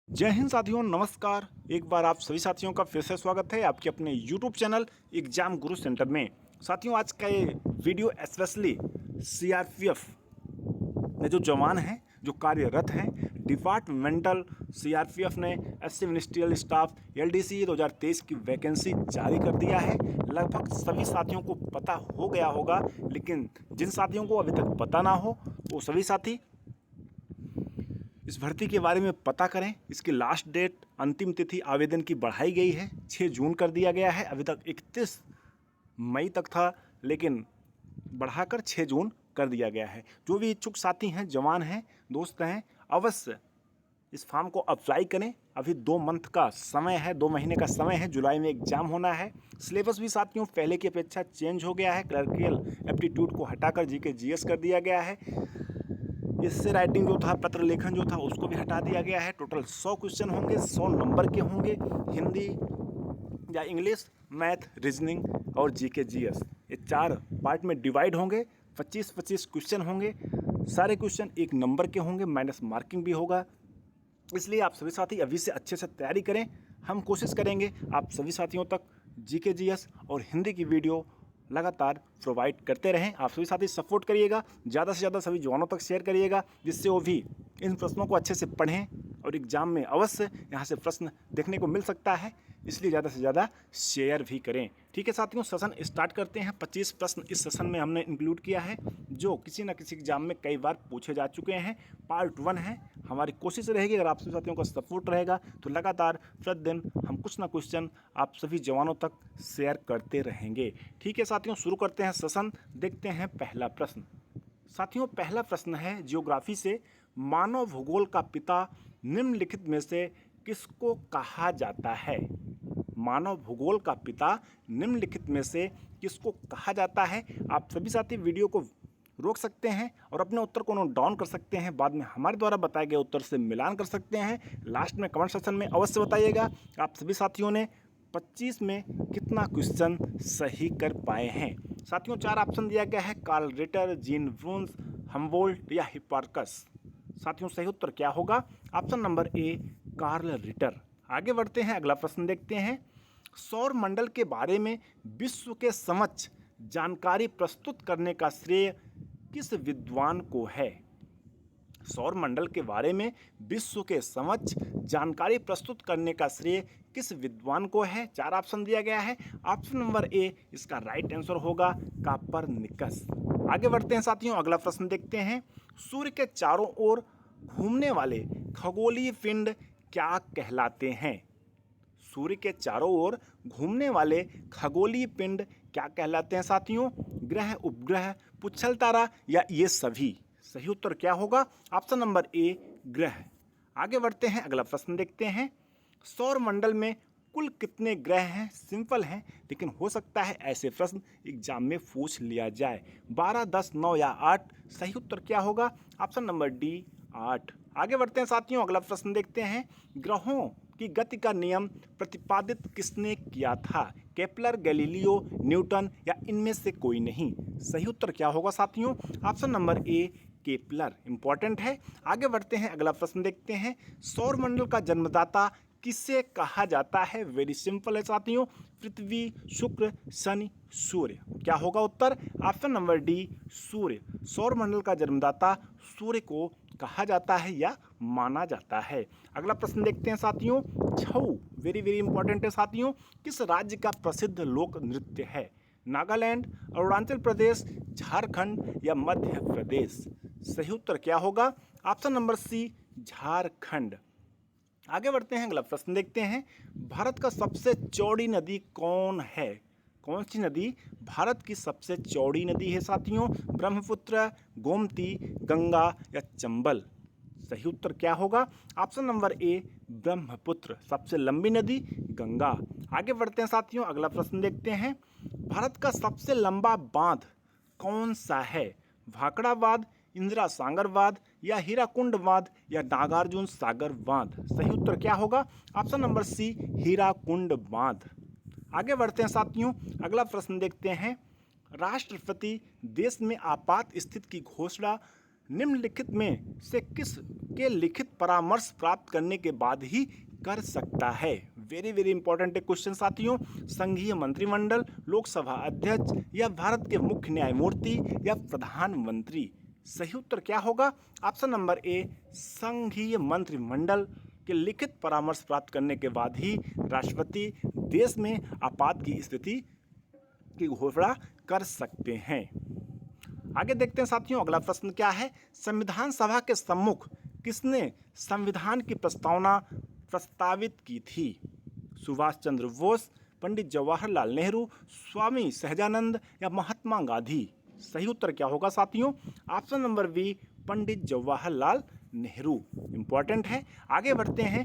जय हिंद साथियों, नमस्कार। एक बार आप सभी साथियों का फिर से स्वागत है आपके अपने यूट्यूब चैनल एग्जाम गुरु सेंटर में। साथियों, आज का ये वीडियो स्पेशली सीआरपीएफ में जो जवान हैं, जो कार्यरत हैं, डिपार्टमेंटल सीआरपीएफ ने एससी मिनिस्ट्रियल स्टाफ एलडीसी 2023 की वैकेंसी जारी कर दिया है। लगभग सभी साथियों को पता हो गया होगा, लेकिन जिन साथियों को अभी तक पता ना हो वो सभी साथी इस भर्ती के बारे में पता करें। इसकी लास्ट डेट, अंतिम तिथि आवेदन की बढ़ाई गई है, 6 जून कर दिया गया है। अभी तक 31 मई तक था, लेकिन बढ़ाकर 6 जून कर दिया गया है। जो भी इच्छुक साथी हैं, जवान हैं, दोस्त हैं, अवश्य इस फॉर्म को अप्लाई करें। अभी 2 मंथ का समय है, 2 महीने का समय है। जुलाई में एग्जाम होना है। सिलेबस भी साथियों पहले की अपेक्षा चेंज हो गया है। क्लर्कियल एप्टीट्यूड को हटाकर जीके जीएस कर दिया गया है। इससे राइटिंग जो था, पत्र लेखन जो था, उसको भी हटा दिया गया है। टोटल 100 क्वेश्चन होंगे, 100 नंबर के होंगे। हिंदी या इंग्लिश, मैथ, रीजनिंग और जीके जीएस, ये 4 पार्ट में डिवाइड होंगे। 25-25 क्वेश्चन होंगे। सारे क्वेश्चन 1 नंबर के होंगे, माइनस मार्किंग भी होगा। इसलिए आप सभी साथी अभी से अच्छे से तैयारी करें। हम कोशिश करेंगे आप सभी साथियों तक जीके जीएस और हिंदी की वीडियो लगातार प्रोवाइड करते रहें। आप सभी साथी सपोर्ट करिएगा, ज़्यादा से ज़्यादा सभी जवानों तक शेयर करिएगा, जिससे वो भी इन प्रश्नों को अच्छे से पढ़ें और एग्जाम में अवश्य यहाँ से प्रश्न देखने को मिल सकता है। इसलिए ज़्यादा से ज़्यादा शेयर भी करें। ठीक है साथियों, सेशन स्टार्ट करते हैं। 25 प्रश्न इस सेशन में हमने इंक्लूड किया है, जो किसी न किसी एग्जाम में कई बार पूछे जा चुके हैं। पार्ट 1 है। हमारी कोशिश रहेगी, अगर आप सभी साथियों का सपोर्ट रहेगा तो लगातार प्रतिदिन हम कुछ ना क्वेश्चन आप सभी जवानों तक शेयर करते रहेंगे। ठीक है साथियों, शुरू करते हैं सेशन। देखते हैं पहला प्रश्न। साथियों, पहला प्रश्न है जियोग्राफी से। मानव भूगोल का पिता निम्नलिखित में से किसको कहा जाता है? मानव भूगोल का पिता निम्नलिखित में से किसको कहा जाता है? आप सभी साथी वीडियो को रोक सकते हैं और अपने उत्तर को नोट डाउन कर सकते हैं। बाद में हमारे द्वारा बताए गए उत्तर से मिलान कर सकते हैं। लास्ट में कमेंट सेक्शन में अवश्य बताइएगा आप सभी साथियों ने 25 में कितना क्वेश्चन सही कर पाए हैं। साथियों, 4 ऑप्शन दिया गया है: Carl Ritter, Jean Brunhes, Humboldt या हिप्पार्कस। साथियों, सही उत्तर क्या होगा? Option number A, Carl Ritter. आगे बढ़ते हैं, अगला प्रश्न देखते हैं। सौर मंडल के बारे में विश्व के समक्ष जानकारी प्रस्तुत करने का श्रेय किस विद्वान को है? सौर मंडल के बारे में विश्व के समक्ष जानकारी प्रस्तुत करने का श्रेय किस विद्वान को है? 4 ऑप्शन दिया गया है। ऑप्शन नंबर ए इसका राइट आंसर होगा कापरनिकस। आगे बढ़ते हैं साथियों, अगला प्रश्न देखते हैं। सूर्य के चारों ओर घूमने वाले खगोलीय पिंड क्या कहलाते हैं? सूर्य के चारों ओर घूमने वाले खगोलीय पिंड क्या कहलाते हैं साथियों? ग्रह, उपग्रह, पुच्छल तारा या ये सभी? सही उत्तर क्या होगा? ऑप्शन नंबर ए, ग्रह। आगे बढ़ते हैं, अगला प्रश्न देखते हैं। सौर मंडल में कुल कितने ग्रह हैं? सिंपल हैं, लेकिन हो सकता है ऐसे प्रश्न एग्जाम में पूछ लिया जाए। 12, 10, 9 या 8? सही उत्तर क्या होगा? Option number D, 8। आगे बढ़ते हैं साथियों, अगला प्रश्न देखते हैं। ग्रहों की गति का नियम प्रतिपादित किसने किया था? केपलर, गैलीलियो, न्यूटन या इनमें से कोई नहीं? सही उत्तर क्या होगा साथियों? ऑप्शन नंबर ए, केपलर। इंपॉर्टेंट है। आगे बढ़ते हैं, अगला प्रश्न देखते हैं। सौर मंडल का जन्मदाता किसे कहा जाता है? वेरी सिंपल है साथियों, पृथ्वी, शुक्र, शनि, सूर्य। क्या होगा उत्तर? ऑप्शन नंबर डी, सूर्य। सौर मंडल का जन्मदाता सूर्य को कहा जाता है या माना जाता है। अगला प्रश्न देखते हैं साथियों। छऊ, वेरी वेरी इंपॉर्टेंट है साथियों, किस राज्य का प्रसिद्ध लोक नृत्य है? नागालैंड, अरुणाचल प्रदेश, झारखंड या मध्य प्रदेश? सही उत्तर क्या होगा? Option number C, Jharkhand. आगे बढ़ते हैं, अगला प्रश्न देखते हैं। भारत का सबसे चौड़ी नदी कौन है? कौन सी नदी भारत की सबसे चौड़ी नदी है साथियों? ब्रह्मपुत्र, गोमती, गंगा या चंबल? सही उत्तर क्या होगा? ऑप्शन नंबर ए, ब्रह्मपुत्र। सबसे लंबी नदी गंगा। आगे बढ़ते हैं साथियों, अगला प्रश्न देखते हैं। भारत का सबसे लंबा बांध कौन सा है? भाखड़ा बांध, इंदिरा सागर बांध या हीराकुंड बांध या नागार्जुन सागर बांध? सही उत्तर क्या होगा? ऑप्शन नंबर सी, हीराकुंड बांध। आगे बढ़ते हैं साथियों, अगला प्रश्न देखते हैं। राष्ट्रपति देश में आपात स्थिति की घोषणा निम्नलिखित में से किस के लिखित परामर्श प्राप्त करने के बाद ही कर सकता है। वेरी वेरी इंपॉर्टेंट क्वेश्चन साथियों। संघीय मंत्रिमंडल, लोकसभा अध्यक्ष या भारत के मुख्य न्यायमूर्ति या प्रधानमंत्री। सही उत्तर क्या होगा? ऑप्शन नंबर ए, संघीय मंत्रिमंडल के लिखित परामर्श प्राप्त करने के बाद ही राष्ट्रपति देश में आपात की स्थिति की घोषणा कर सकते हैं। आगे देखते हैं साथियों, अगला प्रश्न क्या है? संविधान सभा के सम्मुख किसने संविधान की प्रस्तावना प्रस्तावित की थी? सुभाष चंद्र बोस, पंडित जवाहरलाल नेहरू, स्वामी सहजानंद या महात्मा गांधी। सही उत्तर क्या होगा साथियों? Option number B, Pandit Jawaharlal Nehru. Important है। आगे बढ़ते हैं।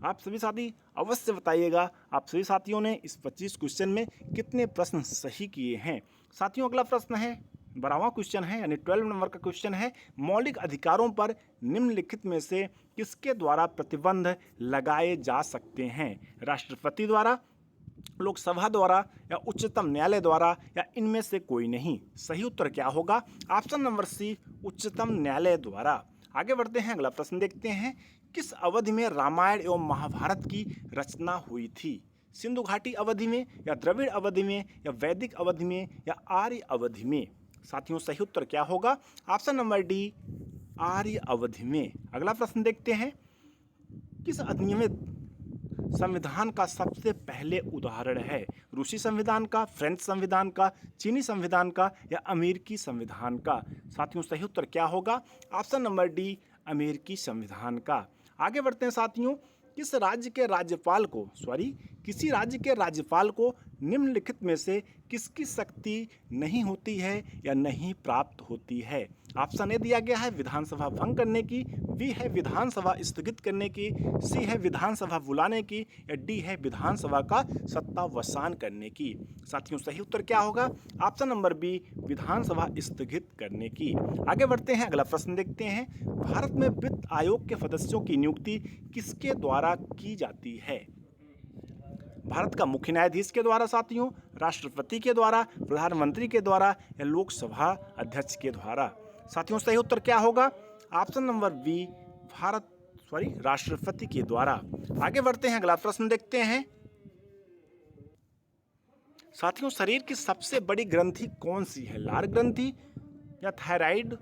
आप सभी साथी अवश्य बताइएगा आप सभी साथियों ने इस 25 क्वेश्चन में कितने प्रश्न सही किए हैं। साथियों अगला प्रश्न है, 12वां क्वेश्चन है, यानी 12 नंबर का क्वेश्चन है। मौलिक अधिकारों पर निम्नलिखित में से किसके द्वारा प्रतिबंध लगाए जा सकते हैं? राष्ट्रपति द्वारा, लोकसभा द्वारा या उच्चतम न्यायालय द्वारा या इनमें से कोई नहीं। सही उत्तर क्या होगा? ऑप्शन नंबर सी, उच्चतम न्यायालय द्वारा। आगे बढ़ते हैं, अगला प्रश्न देखते हैं। किस अवधि में रामायण एवं महाभारत की रचना हुई थी? सिंधु घाटी अवधि में या द्रविड़ अवधि में या वैदिक अवधि में या आर्य अवधि में? साथियों सही उत्तर क्या होगा? ऑप्शन नंबर डी, आर्य अवधि में। अगला प्रश्न देखते हैं। किस अधिनियमित संविधान का सबसे पहले उदाहरण है? रूसी संविधान का, फ्रेंच संविधान का, चीनी संविधान का या अमेरिकी संविधान का? साथियों सही उत्तर क्या होगा? ऑप्शन नंबर डी, अमेरिकी संविधान का। आगे बढ़ते हैं साथियों। किसी राज्य के राज्यपाल को निम्नलिखित में से किसकी शक्ति नहीं होती है या नहीं प्राप्त होती है? ऑप्शन ए दिया गया है विधानसभा भंग करने की, बी है विधानसभा स्थगित करने की, सी है विधानसभा बुलाने की या डी है विधानसभा का सत्तावसान करने की। साथियों सही उत्तर क्या होगा? ऑप्शन नंबर बी, विधानसभा स्थगित करने की। आगे बढ़ते हैं, अगला प्रश्न देखते हैं। भारत में वित्त आयोग के सदस्यों की नियुक्ति किसके द्वारा की जाती है? भारत का मुख्य न्यायाधीश के द्वारा साथियों, राष्ट्रपति के द्वारा, प्रधानमंत्री के द्वारा या लोकसभा अध्यक्ष के द्वारा? साथियों सही उत्तर क्या होगा? ऑप्शन नंबर बी, राष्ट्रपति के द्वारा। आगे बढ़ते हैं, अगला प्रश्न देखते हैं। साथियों शरीर की सबसे बड़ी ग्रंथि कौन सी है? लार ग्रंथि या थायराइड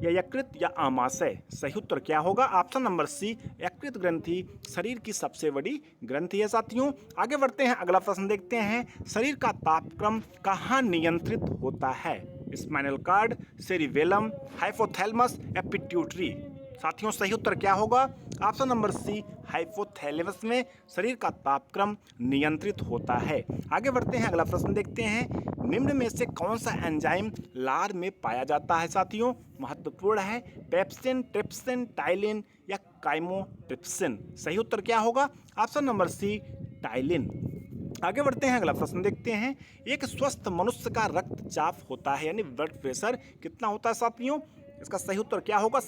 या यकृत या आमाशय? सही उत्तर क्या होगा? ऑप्शन नंबर सी, यकृत ग्रंथि शरीर की सबसे बड़ी ग्रंथि है साथियों। आगे बढ़ते हैं, अगला प्रश्न देखते हैं। शरीर का तापक्रम कहाँ नियंत्रित होता है? स्पाइनल कॉर्ड, सेरिबेलम, हाइपोथैलेमस या पिट्यूटरी? साथियों सही उत्तर क्या होगा? ऑप्शन नंबर सी, हाइपोथैलेमस में शरीर का तापक्रम नियंत्रित होता है। आगे बढ़ते हैं, अगला प्रश्न देखते हैं। निम्न में से कौन सा एंजाइम लार में पाया जाता है साथियों? महत्वपूर्ण है। पेप्सिन, ट्रिप्सिन, टाइलिन या काइमोट्रिप्सिन? सही उत्तर क्या होगा? Option number C, ptyalin. आगे बढ़ते हैं, अगला प्रश्न देखते हैं। एक स्वस्थ मनुष्य का रक्तचाप होता है, यानी ब्लड प्रेशर कितना होता है साथियों? इसका सही उत्तर क्या होगा?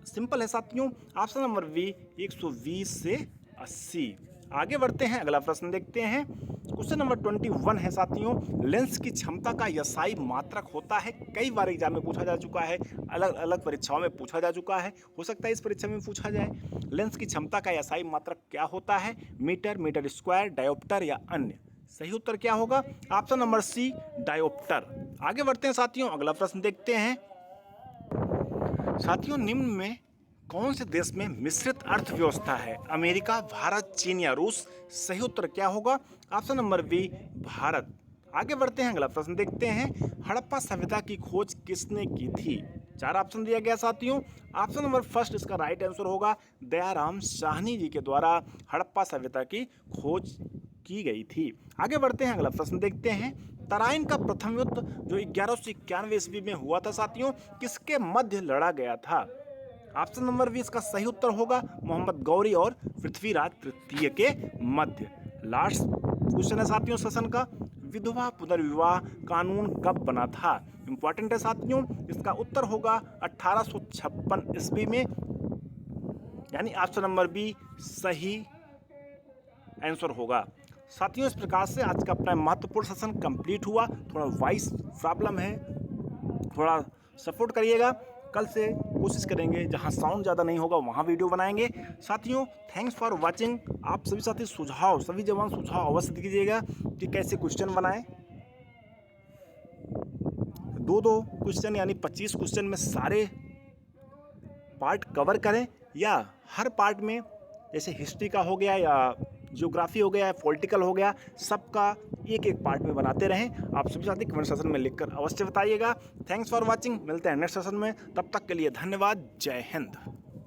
सिंपल है साथियों। ऑप्शन नंबर बी, 120 से 80। आगे बढ़ते हैं, अगला प्रश्न देखते हैं। क्वेश्चन नंबर 21 है साथियों। लेंस की क्षमता का यसाई मात्रक होता है। कई बार एग्जाम में पूछा जा चुका है, अलग अलग परीक्षाओं में पूछा जा चुका है, हो सकता है इस परीक्षा में पूछा जाए। लेंस की क्षमता का यसाई मात्रक क्या होता है? मीटर, मीटर स्क्वायर, डायोप्टर या अन्य? सही उत्तर क्या होगा? Option number C, dioptre. आगे बढ़ते हैं साथियों, अगला प्रश्न देखते हैं। साथियों निम्न में कौन से देश में मिश्रित अर्थव्यवस्था है? अमेरिका, भारत, चीन या रूस? सही उत्तर क्या होगा? Option number B, Bharat. आगे बढ़ते हैं, अगला प्रश्न देखते हैं। हड़प्पा सभ्यता की खोज किसने की थी? 4 ऑप्शन दिया गया साथियों। ऑप्शन नंबर फर्स्ट इसका राइट आंसर होगा, दयाराम साहनी जी के द्वारा हड़प्पा सभ्यता की खोज की गई थी। आगे बढ़ते हैं, अगला प्रश्न देखते हैं। तराइन का प्रथम युद्ध जो 1191 ईस्वी में हुआ था साथियों, किसके मध्य लड़ा गया था? ऑप्शन नंबर बी इसका सही उत्तर होगा, मोहम्मद गौरी और पृथ्वीराज तृतीय के मध्य। लास्ट क्वेश्चन है साथियों सेशन का। विधवा पुनर्विवाह कानून कब बना था? इंपॉर्टेंट है साथियों। इसका उत्तर होगा 1856 ईस्वी में, यानी ऑप्शन नंबर बी सही आंसर होगा। साथियों इस प्रकार से आज का अपना महत्वपूर्ण सेशन कंप्लीट हुआ। थोड़ा वॉइस प्रॉब्लम है, थोड़ा सपोर्ट करिएगा। कल से कोशिश करेंगे जहाँ साउंड ज़्यादा नहीं होगा वहाँ वीडियो बनाएंगे। साथियों थैंक्स फॉर वाचिंग। आप सभी साथी सुझाव, सभी जवान सुझाव अवश्य दीजिएगा कि कैसे क्वेश्चन बनाएं। 2-2 क्वेश्चन यानी 25 क्वेश्चन में सारे पार्ट कवर करें, या हर पार्ट में जैसे हिस्ट्री का हो गया या ज्योग्राफी हो गया या पॉलिटिकल हो गया, सबका एक एक पार्ट में बनाते रहें। आप सभी साथी कमेंट सेक्शन में लिखकर अवश्य बताइएगा। Thanks for watching. मिलते हैं नेक्स्ट सेशन में, तब तक के लिए धन्यवाद। जय हिंद।